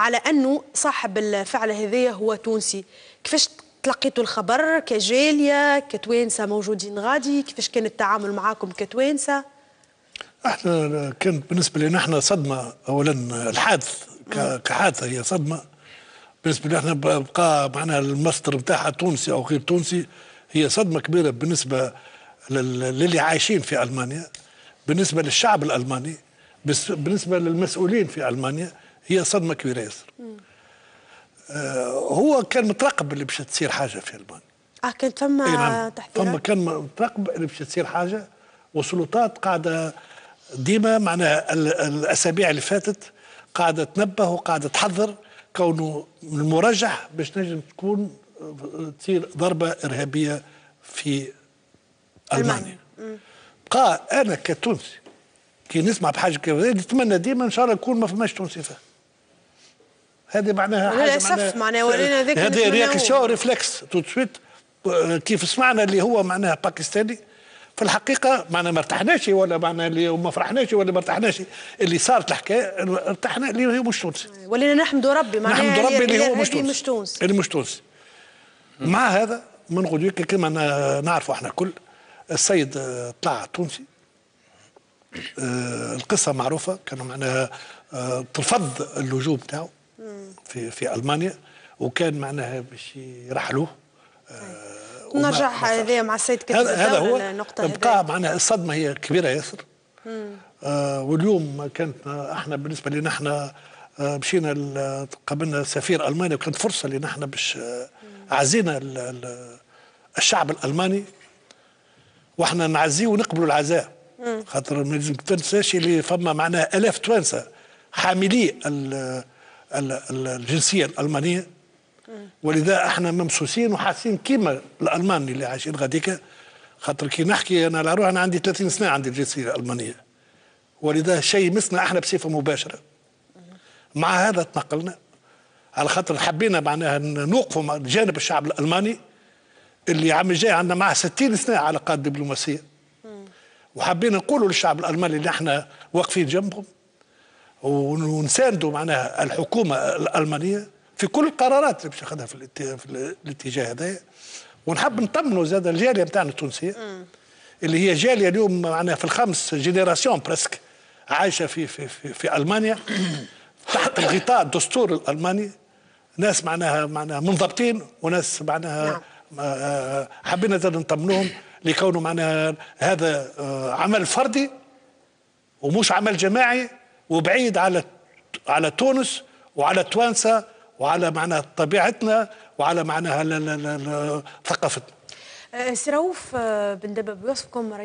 على أنه صاحب الفعل هذايا هو تونسي. كيفاش تلقيتوا الخبر كجالية كتوانسة موجودين غادي؟ كيفاش كان التعامل معاكم كتوانسة؟ احنا كانت بالنسبة لنا احنا صدمة. أولا الحادث كحادثة هي صدمة بالنسبة لنا. احنا بقى معناها المصدر نتاعها تونسي أو غير تونسي، هي صدمة كبيرة بالنسبة للي عايشين في ألمانيا، بالنسبة للشعب الألماني، بالنسبة للمسؤولين في ألمانيا. هي صدمة كبيرة ياسر. هو كان مترقب اللي باش تصير حاجة في ألمانيا. كانت ثم نعم. تحذيرات. كان مترقب اللي باش تصير حاجة، والسلطات قاعدة ديما معناها الأسابيع اللي فاتت قاعدة تنبه وقاعدة تحذر كونه من المرجح باش نجم تكون تصير ضربة إرهابية في ألمانيا. بقى أنا كتونسي كي نسمع بحاجة كذا نتمنى ديما إن شاء الله يكون ما فماش تونسي فيها. هذه معناها حاجة للأسف معناها ولينا ذيك هذه رياكسيون ريفلكس تو سويت. كيف سمعنا اللي هو معناها باكستاني، في الحقيقة معناها ما ارتحناش، ولا معناها اللي ما فرحناش ولا ما ارتحناش اللي صارت الحكاية. ارتحنا اللي هو مش تونسي. ولينا نحمدوا ربي معناها نحمد ربي اللي هو مش تونسي. اللي مش تونسي. مع هذا من غدوك كما نعرفوا احنا كل السيد طلع تونسي. القصة معروفة، كانوا معناها ترفض اللجوء بتاعه في ألمانيا، وكان معناها باش يرحلوه. نرجع هذا مع السيد كاتب هذا هو النقطة. بقى معناها الصدمة هي كبيرة ياسر. واليوم كانت احنا بالنسبة لنا احنا مشينا قابلنا سفير ألمانيا، وكانت فرصة لنا احنا باش عزينا الشعب الألماني، واحنا نعزيه ونقبلوا العزاء. خاطر ما تنساش اللي فما معناها آلاف توانسة حاملي الجنسية الألمانية، ولذا احنا ممسوسين وحاسين كيما الألمان اللي عايشين غاديكا. خاطر كي نحكي أنا على روحي، أنا عندي 30 سنة عندي الجنسية الألمانية، ولذا شيء يمسنا احنا بصفة مباشرة. مع هذا تنقلنا على خاطر حبينا معناها نوقفوا جانب الشعب الألماني اللي عام الجاي عندنا معه 60 سنة علاقات دبلوماسية، وحبينا نقولوا للشعب الألماني اللي احنا واقفين جنبهم ونساندوا معناها الحكومة الألمانية في كل القرارات اللي باش ياخذها في الاتجاه هذا. ونحب نطمنوا زاد الجالية نتاعنا التونسية اللي هي جالية اليوم معناها في الخامس جينيراسيون برسك عايشة في ألمانيا تحت الغطاء الدستور الألماني. ناس معناها منضبطين، وناس معناها حبينا زاد نطمنوهم لكونه معناها هذا عمل فردي ومش عمل جماعي، وبعيد على تونس وعلى توانسة وعلى معناها طبيعتنا وعلى معناها ثقافتنا. سي رؤوف بن دبة بوصفكم